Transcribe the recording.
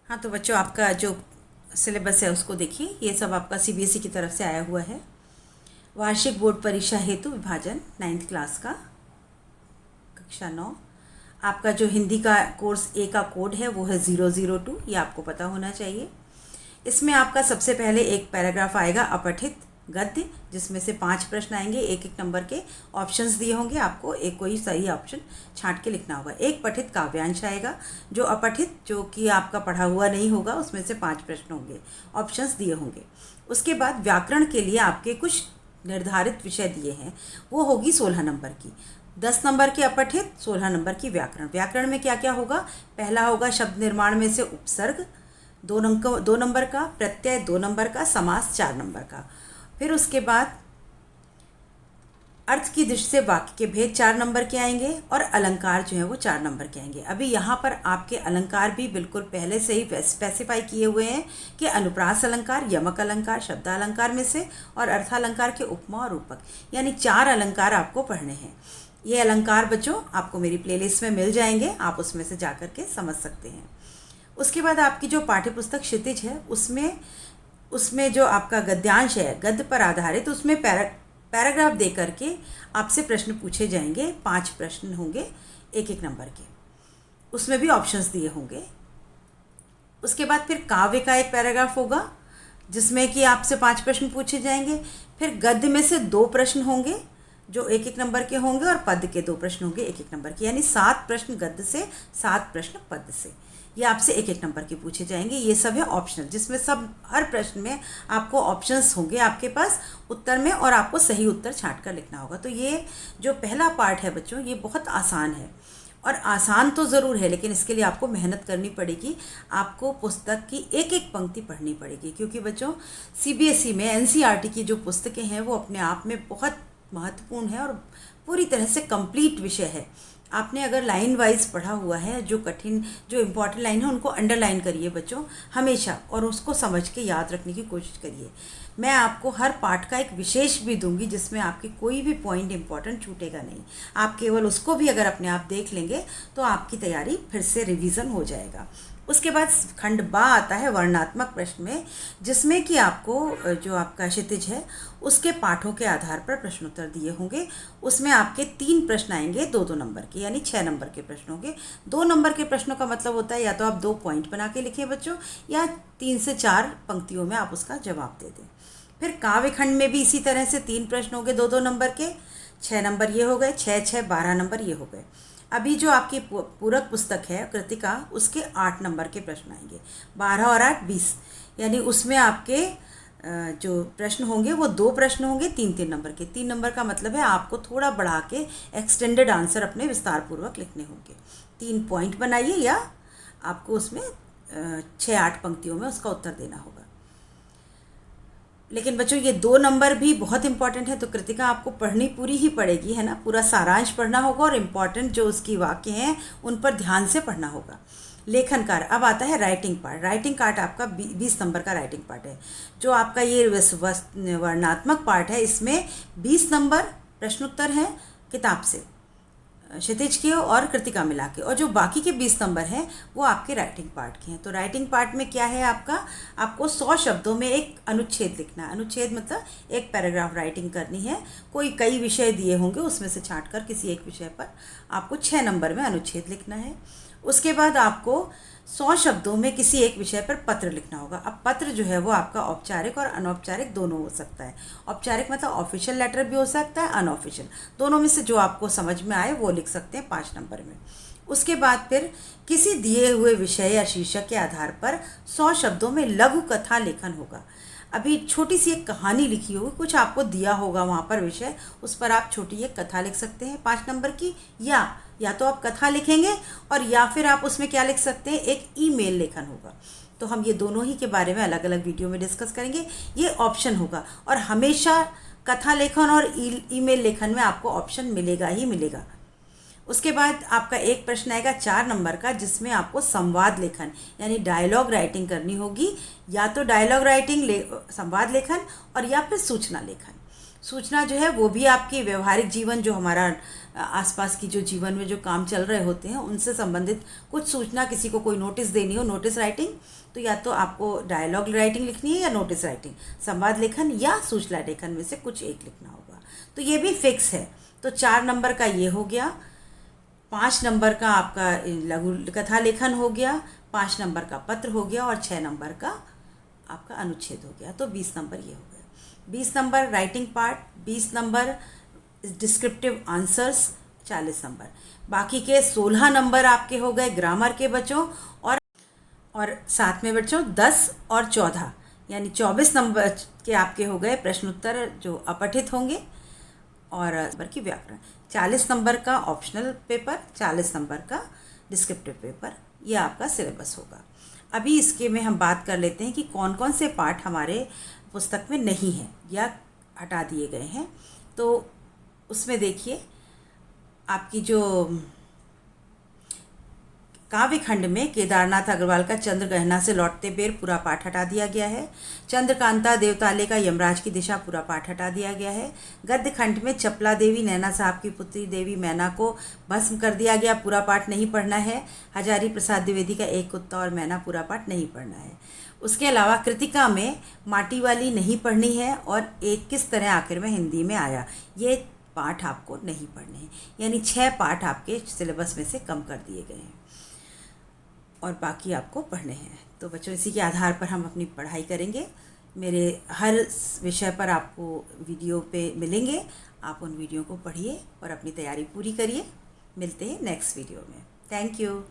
हाँ तो बच्चों, आपका जो सिलेबस है उसको देखिए। ये सब आपका सीबीएसई की तरफ से आया हुआ है। वार्षिक बोर्ड परीक्षा हेतु विभाजन 9th क्लास का, कक्षा 9। आपका जो हिंदी का कोर्स ए का कोड है वो है 002, ये आपको पता होना चाहिए। इसमें आपका सबसे पहले एक पैराग्राफ आएगा अपठित गद्य, जिसमें से 5 प्रश्न आएंगे, एक एक नंबर के ऑप्शंस दिए होंगे। आपको एक कोई सही ऑप्शन छांट के लिखना होगा। एक पठित काव्यांश आएगा, जो अपठित, जो कि आपका पढ़ा हुआ नहीं होगा, उसमें से 5 प्रश्न होंगे, ऑप्शंस दिए होंगे। उसके बाद व्याकरण के लिए आपके कुछ निर्धारित विषय दिए हैं, वो होगी 16 नंबर की। 10 नंबर के अपठित, 16 नंबर की व्याकरण। व्याकरण में क्या क्या होगा? पहला होगा शब्द निर्माण में से उपसर्ग 2 नंबर का, प्रत्यय 2 नंबर का, समास 4 नंबर का। फिर उसके बाद अर्थ की दृष्टि से वाक्य के भेद 4 नंबर के आएंगे, और अलंकार जो है वो 4 नंबर के आएंगे। अभी यहाँ पर आपके अलंकार भी बिल्कुल पहले से ही स्पेसिफाई किए हुए हैं कि अनुप्रास अलंकार, यमक अलंकार, शब्दालंकार में से, और अर्थालंकार के उपमा और रूपक, यानी 4 अलंकार आपको पढ़ने हैं। ये अलंकार बच्चों आपको मेरी प्लेलिस्ट में मिल जाएंगे, आप उसमें से जा कर के समझ सकते हैं। उसके बाद आपकी जो पाठ्यपुस्तक क्षितिज है, उसमें जो आपका गद्यांश है, गद्य पर आधारित, उसमें पैराग्राफ दे करके आपसे प्रश्न पूछे जाएंगे। 5 प्रश्न होंगे एक एक नंबर के, उसमें भी ऑप्शंस दिए होंगे। उसके बाद फिर काव्य का एक पैराग्राफ होगा, जिसमें कि आपसे 5 प्रश्न पूछे जाएंगे। फिर गद्य में से 2 प्रश्न होंगे जो एक एक नंबर के होंगे, और पद्य के 2 प्रश्न होंगे एक एक नंबर के, यानी 7 प्रश्न गद्य से, 7 प्रश्न पद्य से। ये आपसे एक एक नंबर के पूछे जाएंगे। ये सब है ऑप्शनल, जिसमें सब हर प्रश्न में आपको ऑप्शंस होंगे आपके पास उत्तर में, और आपको सही उत्तर छांट कर लिखना होगा। तो ये जो पहला पार्ट है बच्चों, ये बहुत आसान है, और आसान तो ज़रूर है, लेकिन इसके लिए आपको मेहनत करनी पड़ेगी। आपको पुस्तक की एक एक पंक्ति पढ़नी पड़ेगी, क्योंकि बच्चों सीबीएसई में एनसीईआरटी की जो पुस्तकें हैं वो अपने आप में बहुत महत्वपूर्ण है और पूरी तरह से कंप्लीट विषय है। आपने अगर लाइन वाइज पढ़ा हुआ है, जो कठिन, जो इम्पोर्टेंट लाइन है उनको अंडरलाइन करिए बच्चों हमेशा, और उसको समझ के याद रखने की कोशिश करिए। मैं आपको हर पार्ट का एक विशेष भी दूंगी, जिसमें आपकी कोई भी पॉइंट इम्पोर्टेंट छूटेगा नहीं। आप केवल उसको भी अगर अपने आप देख लेंगे तो आपकी तैयारी फिर से रिवीजन हो जाएगा। उसके बाद खंड बा आता है वर्णात्मक प्रश्न में, जिसमें कि आपको जो आपका क्षितिज है उसके पाठों के आधार पर प्रश्नोत्तर दिए होंगे। उसमें आपके 3 प्रश्न आएंगे 2-2 नंबर के, यानी 6 नंबर के प्रश्न होंगे। 2 नंबर के प्रश्नों का मतलब होता है या तो आप 2 पॉइंट बना के लिखें बच्चों, या 3 से 4 पंक्तियों में आप उसका जवाब दे दें। फिर काव्य खंड में भी इसी तरह से 3 प्रश्न हो गए 2-2 नंबर के, 6 नंबर ये हो गए, 6-6 12 नंबर ये हो गए। अभी जो आपकी पूरक पुस्तक है कृतिका, उसके 8 नंबर के प्रश्न आएंगे, 12 और 8 20, यानी उसमें आपके जो प्रश्न होंगे वो 2 प्रश्न होंगे 3-3 नंबर के। 3 नंबर का मतलब है आपको थोड़ा बढ़ा के एक्सटेंडेड आंसर अपने विस्तार पूर्वक लिखने होंगे। 3 पॉइंट बनाइए, या आपको उसमें 6-8 पंक्तियों में उसका उत्तर देना होगा। लेकिन बच्चों ये 2 नंबर भी बहुत इंपॉर्टेंट है, तो कृतिका आपको पढ़नी पूरी ही पड़ेगी, है ना। पूरा सारांश पढ़ना होगा, और इम्पॉर्टेंट जो उसकी वाक्य हैं उन पर ध्यान से पढ़ना होगा। लेखन कार्य अब आता है राइटिंग पार्ट। राइटिंग पार्ट आपका 20 नंबर का राइटिंग पार्ट है। जो आपका ये वर्णात्मक पार्ट है, इसमें 20 नंबर प्रश्नोत्तर हैं किताब से, क्षितिज के और कृतिका मिला के, और जो बाकी के 20 नंबर हैं वो आपके राइटिंग पार्ट के हैं। तो राइटिंग पार्ट में क्या है आपको 100 शब्दों में एक अनुच्छेद लिखना है। अनुच्छेद मतलब एक पैराग्राफ राइटिंग करनी है। कई विषय दिए होंगे, उसमें से छांट कर किसी एक विषय पर आपको 6 नंबर में अनुच्छेद लिखना है। उसके बाद आपको 100 शब्दों में किसी एक विषय पर पत्र लिखना होगा। अब पत्र जो है वो आपका औपचारिक और अनौपचारिक दोनों हो सकता है। औपचारिक मतलब ऑफिशियल लेटर भी हो सकता है, अनऑफिशियल, दोनों में से जो आपको समझ में आए वो लिख सकते हैं 5 नंबर में। उसके बाद फिर किसी दिए हुए विषय या शीर्षक के आधार पर 100 शब्दों में लघु कथा लेखन होगा। अभी छोटी सी एक कहानी लिखी होगी, कुछ आपको दिया होगा वहाँ पर विषय, उस पर आप छोटी एक कथा लिख सकते हैं 5 नंबर की, या तो आप कथा लिखेंगे, और या फिर आप उसमें क्या लिख सकते हैं, एक ईमेल लेखन होगा। तो हम ये दोनों ही के बारे में अलग अलग वीडियो में डिस्कस करेंगे। ये ऑप्शन होगा, और हमेशा कथा लेखन और ईमेल लेखन में आपको ऑप्शन मिलेगा ही मिलेगा। उसके बाद आपका एक प्रश्न आएगा 4 नंबर का, जिसमें आपको संवाद लेखन यानी डायलॉग राइटिंग करनी होगी, या तो डायलॉग राइटिंग संवाद लेखन, और या फिर सूचना लेखन। सूचना जो है वो भी आपकी व्यवहारिक जीवन, जो हमारा आसपास की जो जीवन में जो काम चल रहे होते हैं उनसे संबंधित कुछ सूचना, किसी को कोई नोटिस देनी हो, नोटिस राइटिंग, तो या तो आपको डायलॉग राइटिंग लिखनी है या नोटिस राइटिंग, संवाद लेखन या सूचना लेखन में से कुछ एक लिखना होगा। तो ये भी फिक्स है। तो 4 नंबर का ये हो गया, 5 नंबर का आपका लघु कथा लेखन हो गया, 5 नंबर का पत्र हो गया और 6 नंबर का आपका अनुच्छेद हो गया। तो 20 नंबर ये हो गए। 20 number writing part, 20 number descriptive answers, 40 number. बाकी के 16 नंबर आपके हो गए ग्रामर के बच्चों, और साथ में बच्चों 10 और 14 यानी 24 नंबर के आपके हो गए प्रश्नोत्तर जो अपठित होंगे, और नंबर की व्याकरण। 40 नंबर का ऑप्शनल पेपर, 40 नंबर का डिस्क्रिप्टिव पेपर, ये आपका सिलेबस होगा। अभी इसके में हम बात कर लेते हैं कि कौन कौन से पाठ हमारे पुस्तक में नहीं हैं या हटा दिए गए हैं। तो उसमें देखिए, आपकी जो काव्य खंड में केदारनाथ अग्रवाल का चंद्र गहना से लौटते बेर पूरा पाठ हटा दिया गया है। चंद्रकांता देवताले का यमराज की दिशा पूरा पाठ हटा दिया गया है। गद्य खंड में चपला देवी नैना साहब की पुत्री देवी मैना को भस्म कर दिया गया, पूरा पाठ नहीं पढ़ना है। हजारी प्रसाद द्विवेदी का एक कुत्ता और मैना पूरा पाठ नहीं पढ़ना है। उसके अलावा कृतिका में माटी वाली नहीं पढ़नी है, और एक किस तरह आखिर में हिंदी में आया, ये पाठ आपको नहीं पढ़ने हैं। यानी 6 पाठ आपके सिलेबस में से कम कर दिए गए हैं और बाकी आपको पढ़ने हैं। तो बच्चों, इसी के आधार पर हम अपनी पढ़ाई करेंगे। मेरे हर विषय पर आपको वीडियो पे मिलेंगे, आप उन वीडियो को पढ़िए और अपनी तैयारी पूरी करिए। मिलते हैं नेक्स्ट वीडियो में। Thank you.